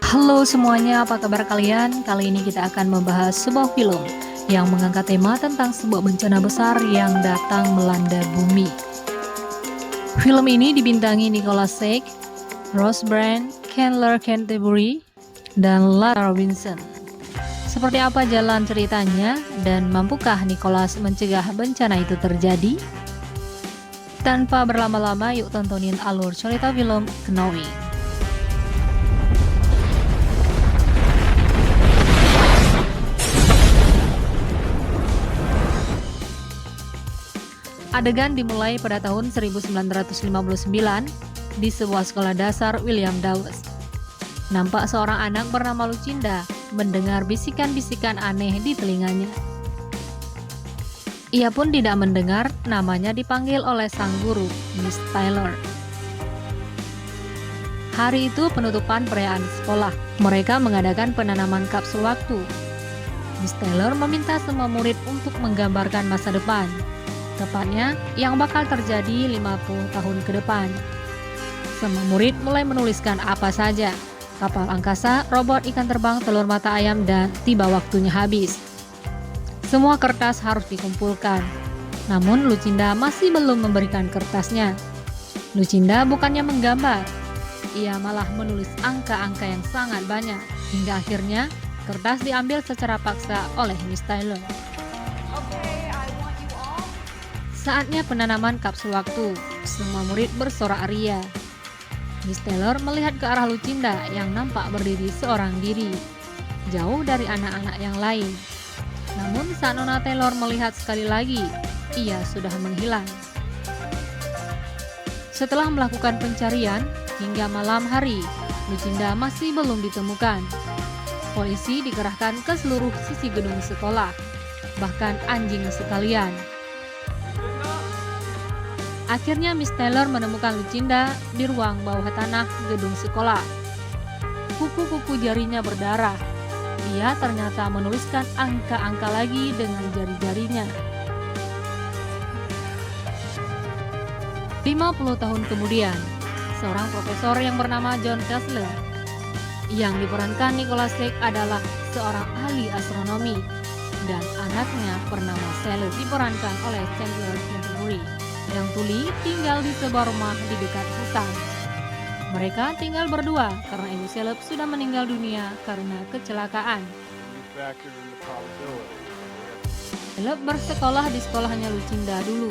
Halo semuanya, apa kabar kalian? Kali ini kita akan membahas sebuah film yang mengangkat tema tentang sebuah bencana besar yang datang melanda bumi. Film ini dibintangi Nicholas Cage, Rose Byrne, Chandler Canterbury, dan Lara Robinson. Seperti apa jalan ceritanya dan mampukah Nicholas mencegah bencana itu terjadi? Tanpa berlama-lama, yuk tontonin alur cerita film Knowing. Adegan dimulai pada tahun 1959 di sebuah sekolah dasar William Dawes. Nampak seorang anak bernama Lucinda mendengar bisikan-bisikan aneh di telinganya. Ia pun tidak mendengar namanya dipanggil oleh sang guru, Miss Taylor. Hari itu penutupan perayaan sekolah. Mereka mengadakan penanaman kapsul waktu. Miss Taylor meminta semua murid untuk menggambarkan masa depan, tepatnya yang bakal terjadi 50 tahun ke depan. Semua murid mulai menuliskan apa saja: kapal angkasa, robot, ikan terbang, telur mata ayam, dan tiba waktunya habis. Semua kertas harus dikumpulkan. Namun Lucinda masih belum memberikan kertasnya. Lucinda bukannya menggambar, ia malah menulis angka-angka yang sangat banyak. Hingga akhirnya kertas diambil secara paksa oleh Miss Taylor. Saatnya penanaman kapsul waktu. Semua murid bersorak ria. Miss Taylor melihat ke arah Lucinda yang nampak berdiri seorang diri, jauh dari anak-anak yang lain. Namun saat Nona Taylor melihat sekali lagi, ia sudah menghilang. Setelah melakukan pencarian hingga malam hari, Lucinda masih belum ditemukan. Polisi dikerahkan ke seluruh sisi gedung sekolah, bahkan anjing sekalian. Akhirnya Miss Taylor menemukan Lucinda di ruang bawah tanah gedung sekolah. Kuku-kuku jarinya berdarah. Dia ternyata menuliskan angka-angka lagi dengan jari-jarinya. 50 tahun kemudian, seorang profesor yang bernama John Kessler, yang diperankan Nicholas Cage, adalah seorang ahli astronomi, dan anaknya bernama Sally diperankan oleh Chandler Canterbury, yang tuli tinggal di sebuah rumah di dekat hutan. Mereka tinggal berdua karena ibu Caleb sudah meninggal dunia karena kecelakaan. Caleb bersekolah di sekolahnya Lucinda dulu,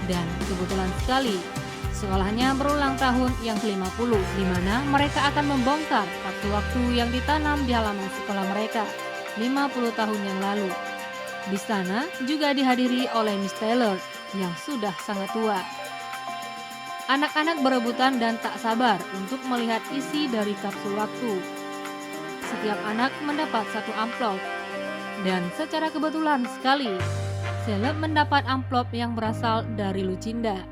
dan kebetulan sekali sekolahnya berulang tahun yang ke-50, di mana mereka akan membongkar waktu-waktu yang ditanam di halaman sekolah mereka 50 tahun yang lalu. Di sana juga dihadiri oleh Miss Taylor yang sudah sangat tua. Anak-anak berebutan dan tak sabar untuk melihat isi dari kapsul waktu. Setiap anak mendapat satu amplop, dan secara kebetulan sekali, Caleb mendapat amplop yang berasal dari Lucinda.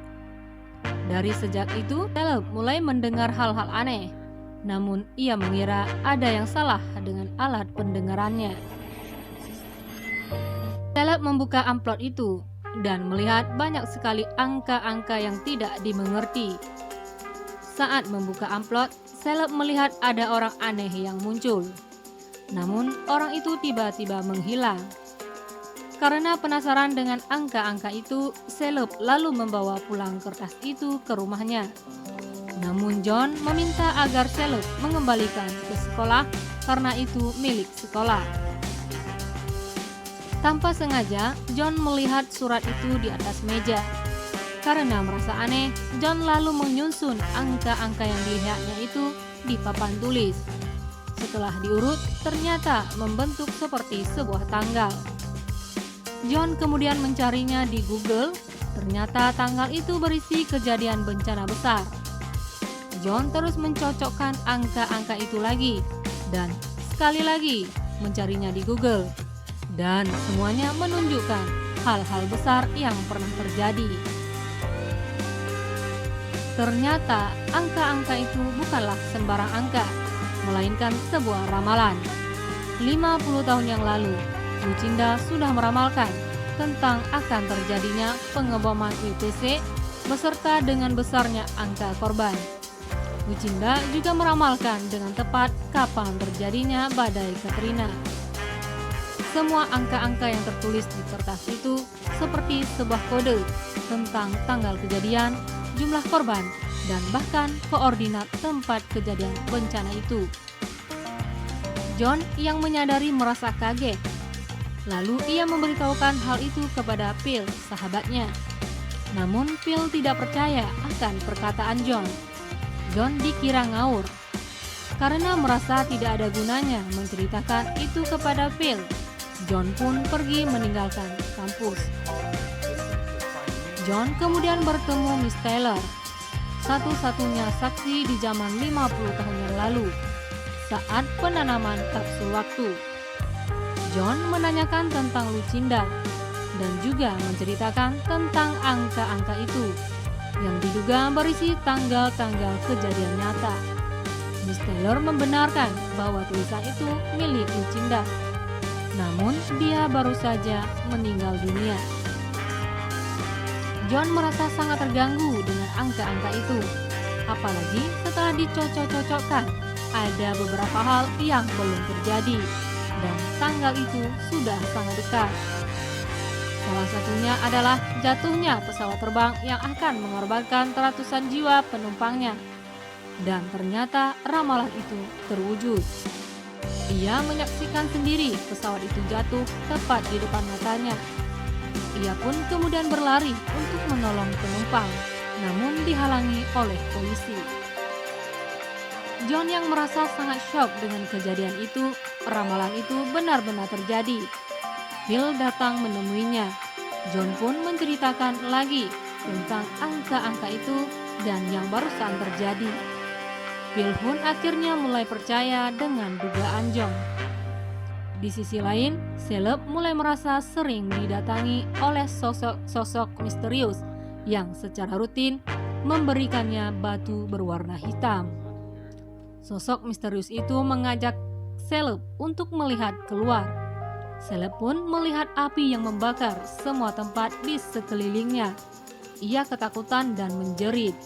Dari sejak itu, Caleb mulai mendengar hal-hal aneh, namun ia mengira ada yang salah dengan alat pendengarannya. Caleb membuka amplop itu dan melihat banyak sekali angka-angka yang tidak dimengerti. Saat membuka amplop, Caleb melihat ada orang aneh yang muncul. Namun orang itu tiba-tiba menghilang. Karena penasaran dengan angka-angka itu, Caleb lalu membawa pulang kertas itu ke rumahnya. Namun John meminta agar Caleb mengembalikan ke sekolah karena itu milik sekolah. Tanpa sengaja, John melihat surat itu di atas meja. Karena merasa aneh, John lalu menyusun angka-angka yang dilihatnya itu di papan tulis. Setelah diurut, ternyata membentuk seperti sebuah tanggal. John kemudian mencarinya di Google. Ternyata tanggal itu berisi kejadian bencana besar. John terus mencocokkan angka-angka itu lagi, dan sekali lagi mencarinya di Google. Dan semuanya menunjukkan hal-hal besar yang pernah terjadi. Ternyata angka-angka itu bukanlah sembarang angka, melainkan sebuah ramalan. 50 tahun yang lalu, Lucinda sudah meramalkan tentang akan terjadinya pengeboman ITC beserta dengan besarnya angka korban. Lucinda juga meramalkan dengan tepat kapan terjadinya badai Katrina. Semua angka-angka yang tertulis di kertas itu seperti sebuah kode tentang tanggal kejadian, jumlah korban, dan bahkan koordinat tempat kejadian bencana itu. John yang menyadari merasa kaget. Lalu ia memberitahukan hal itu kepada Phil, sahabatnya. Namun Phil tidak percaya akan perkataan John. John dikira ngawur. Karena merasa tidak ada gunanya menceritakan itu kepada Phil, John pun pergi meninggalkan kampus. John kemudian bertemu Miss Taylor, satu-satunya saksi di zaman 50 tahun yang lalu, saat penanaman kapsul waktu. John menanyakan tentang Lucinda dan juga menceritakan tentang angka-angka itu yang diduga berisi tanggal-tanggal kejadian nyata. Miss Taylor membenarkan bahwa tulisan itu milik Lucinda, namun dia baru saja meninggal dunia. John merasa sangat terganggu dengan angka-angka itu, apalagi setelah dicocok-cocokkan ada beberapa hal yang belum terjadi dan tanggal itu sudah sangat dekat. Salah satunya adalah jatuhnya pesawat terbang yang akan mengorbankan ratusan jiwa penumpangnya. Dan ternyata ramalan itu terwujud. Ia menyaksikan sendiri pesawat itu jatuh tepat di depan matanya. Ia pun kemudian berlari untuk menolong penumpang, namun dihalangi oleh polisi. John yang merasa sangat syok dengan kejadian itu, ramalan itu benar-benar terjadi. Phil datang menemuinya. John pun menceritakan lagi tentang angka-angka itu dan yang barusan terjadi. Phil pun akhirnya mulai percaya dengan dugaan John. Di sisi lain, Caleb mulai merasa sering didatangi oleh sosok-sosok misterius yang secara rutin memberikannya batu berwarna hitam. Sosok misterius itu mengajak Caleb untuk melihat keluar. Caleb pun melihat api yang membakar semua tempat di sekelilingnya. Ia ketakutan dan menjerit.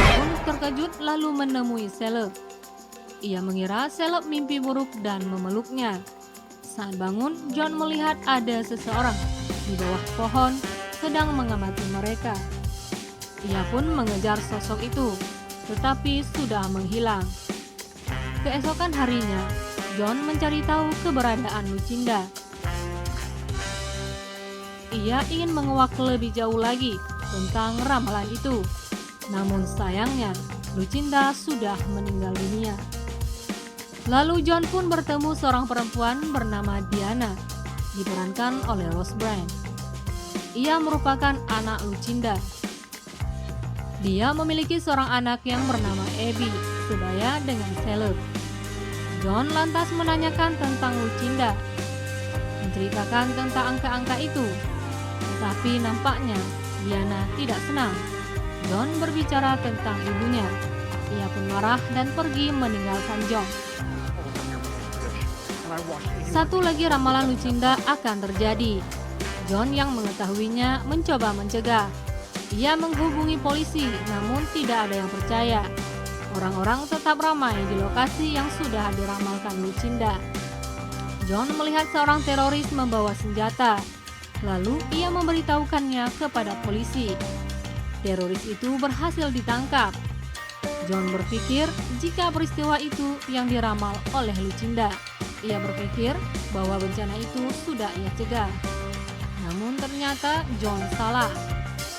John terkejut lalu menemui Caleb. Ia mengira Caleb mimpi buruk dan memeluknya. Saat bangun, John melihat ada seseorang di bawah pohon sedang mengamati mereka. Ia pun mengejar sosok itu, tetapi sudah menghilang. Keesokan harinya, John mencari tahu keberadaan Lucinda. Ia ingin menguak lebih jauh lagi tentang ramalan itu. Namun sayangnya, Lucinda sudah meninggal dunia. Lalu John pun bertemu seorang perempuan bernama Diana, diperankan oleh Rose Byrne. Ia merupakan anak Lucinda. Dia memiliki seorang anak yang bernama Abby, sebaya dengan Caleb. John lantas menanyakan tentang Lucinda, menceritakan tentang angka-angka itu. Tetapi nampaknya Diana tidak senang. John berbicara tentang ibunya. Ia pun marah dan pergi meninggalkan John. Satu lagi ramalan Lucinda akan terjadi. John yang mengetahuinya mencoba mencegah. Ia menghubungi polisi, namun tidak ada yang percaya. Orang-orang tetap ramai di lokasi yang sudah diramalkan Lucinda. John melihat seorang teroris membawa senjata. Lalu ia memberitahukannya kepada polisi. Teroris itu berhasil ditangkap. John berpikir jika peristiwa itu yang diramal oleh Lucinda. Ia berpikir bahwa bencana itu sudah ia cegah. Namun ternyata John salah.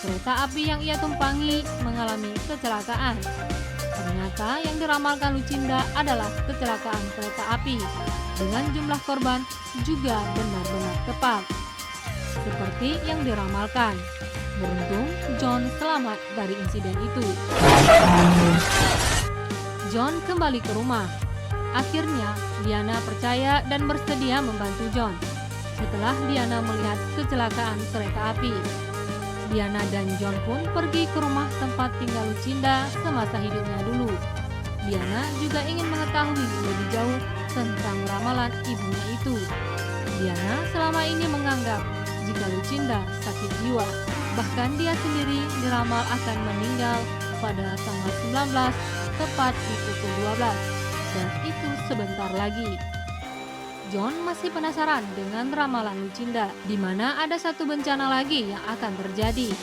Kereta api yang ia tumpangi mengalami kecelakaan. Ternyata yang diramalkan Lucinda adalah kecelakaan kereta api dengan jumlah korban juga benar-benar tepat seperti yang diramalkan. Beruntung John selamat dari insiden itu. John kembali ke rumah. Akhirnya Diana percaya dan bersedia membantu John. Setelah Diana melihat kecelakaan kereta api, Diana dan John pun pergi ke rumah tempat tinggal Lucinda semasa hidupnya dulu. Diana juga ingin mengetahui lebih jauh tentang ramalan ibunya itu. Diana selama ini menganggap jika Lucinda sakit jiwa Bahkan dia sendiri diramal akan meninggal pada tanggal 19 tepat di pukul 12, dan itu sebentar lagi. John masih penasaran dengan ramalan Lucinda, di mana ada satu bencana lagi yang akan terjadi.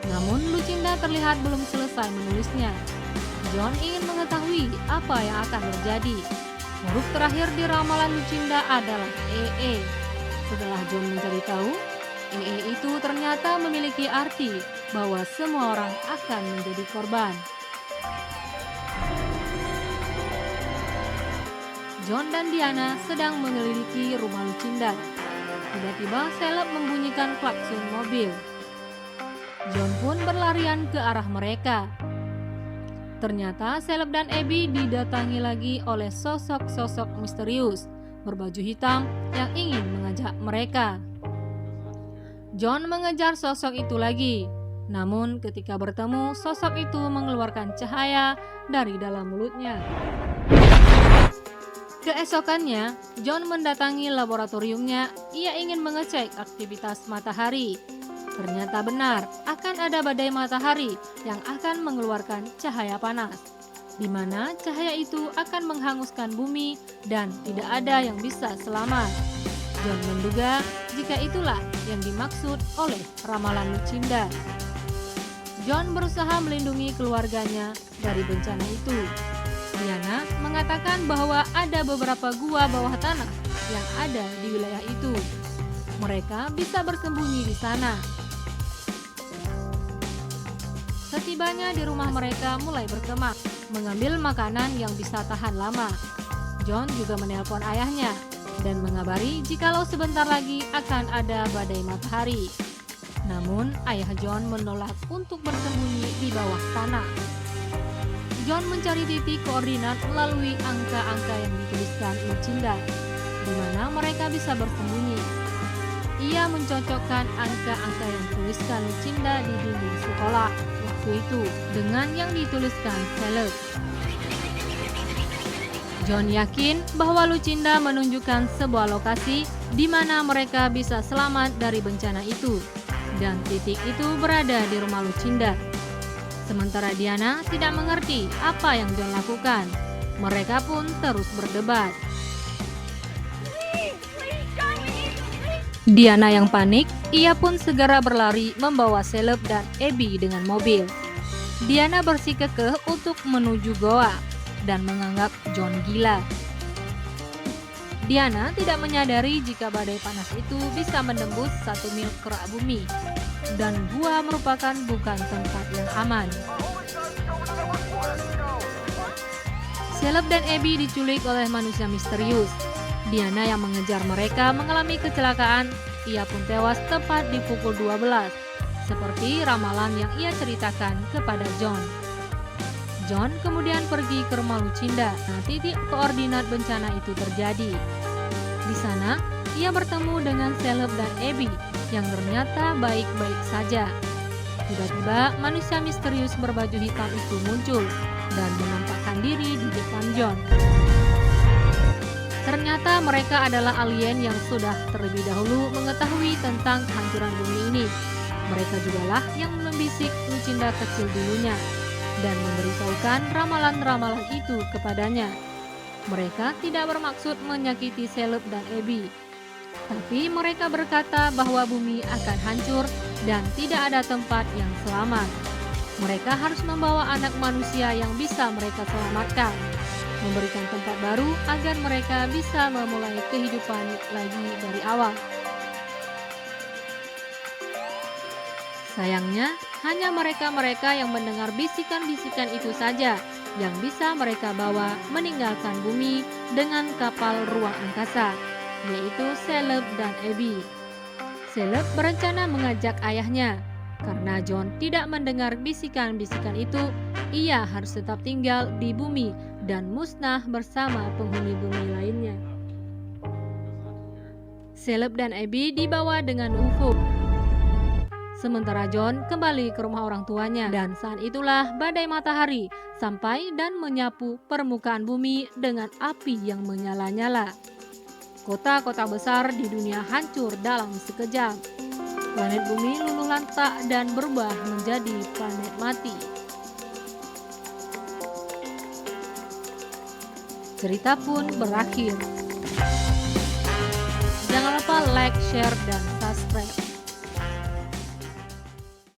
Namun Lucinda terlihat belum selesai menulisnya. John ingin mengetahui apa yang akan terjadi. Huruf terakhir di ramalan Lucinda adalah EE. Setelah John mencari tahu, EE itu ternyata memiliki arti bahwa semua orang akan menjadi korban. John dan Diana sedang menyelidiki rumah Lucinda. Tiba-tiba seleb membunyikan klakson mobil. John pun berlarian ke arah mereka. Ternyata seleb dan Abby didatangi lagi oleh sosok-sosok misterius berbaju hitam yang ingin mengajak mereka. John mengejar sosok itu lagi. Namun ketika bertemu, sosok itu mengeluarkan cahaya dari dalam mulutnya. Keesokannya, John mendatangi laboratoriumnya. Ia ingin mengecek aktivitas matahari. Ternyata benar, akan ada badai matahari yang akan mengeluarkan cahaya panas, di mana cahaya itu akan menghanguskan bumi dan tidak ada yang bisa selamat. John menduga jika itulah yang dimaksud oleh ramalan Lucinda. John berusaha melindungi keluarganya dari bencana itu. Diana mengatakan bahwa ada beberapa gua bawah tanah yang ada di wilayah itu. Mereka bisa bersembunyi di sana. Setibanya di rumah, mereka mulai berkemas, mengambil makanan yang bisa tahan lama. John juga menelpon ayahnya dan mengabari jikalau sebentar lagi akan ada badai matahari. Namun ayah John menolak untuk bersembunyi di bawah tanah. John mencari titik koordinat melalui angka-angka yang dituliskan Lucinda, di mana mereka bisa bersembunyi. Ia mencocokkan angka-angka yang dituliskan Lucinda di dinding sekolah waktu itu dengan yang dituliskan seleb. John yakin bahwa Lucinda menunjukkan sebuah lokasi di mana mereka bisa selamat dari bencana itu, dan titik itu berada di rumah Lucinda. Sementara Diana tidak mengerti apa yang John lakukan. Mereka pun terus berdebat. Diana yang panik, ia pun segera berlari membawa seleb dan Abby dengan mobil. Diana bersikukuh untuk menuju goa dan menganggap John gila. Diana tidak menyadari jika badai panas itu bisa menembus 1 mil kerak bumi, dan gua merupakan bukan tempat yang aman. Seleb dan Abby diculik oleh manusia misterius. Diana yang mengejar mereka mengalami kecelakaan. Ia pun tewas tepat di pukul 12, seperti ramalan yang ia ceritakan kepada John. John kemudian pergi ke rumah Lucinda. Titik koordinat bencana itu terjadi. Di sana, ia bertemu dengan seleb dan Abby yang ternyata baik-baik saja. Tiba-tiba manusia misterius berbaju hitam itu muncul dan menampakkan diri di depan John. Ternyata mereka adalah alien yang sudah terlebih dahulu mengetahui tentang kehancuran bumi ini. Mereka jugalah yang membisik Lucinda kecil dulunya dan memberitahukan ramalan-ramalan itu kepadanya. Mereka tidak bermaksud menyakiti seleb dan Abby, tapi mereka berkata bahwa bumi akan hancur dan tidak ada tempat yang selamat. Mereka harus membawa anak manusia yang bisa mereka selamatkan, memberikan tempat baru agar mereka bisa memulai kehidupan lagi dari awal. Sayangnya, hanya mereka-mereka yang mendengar bisikan-bisikan itu saja yang bisa mereka bawa meninggalkan bumi dengan kapal ruang angkasa, yaitu seleb dan Abby. Seleb berencana mengajak ayahnya. Karena John tidak mendengar bisikan-bisikan itu, ia harus tetap tinggal di bumi dan musnah bersama penghuni bumi lainnya. Seleb dan Abby dibawa dengan UFO. Sementara John kembali ke rumah orang tuanya, dan saat itulah badai matahari sampai dan menyapu permukaan bumi dengan api yang menyala-nyala. Kota-kota besar di dunia hancur dalam sekejap. planet bumi luluh lantak dan berubah menjadi planet mati. Cerita pun berakhir. Jangan lupa like, share, dan subscribe.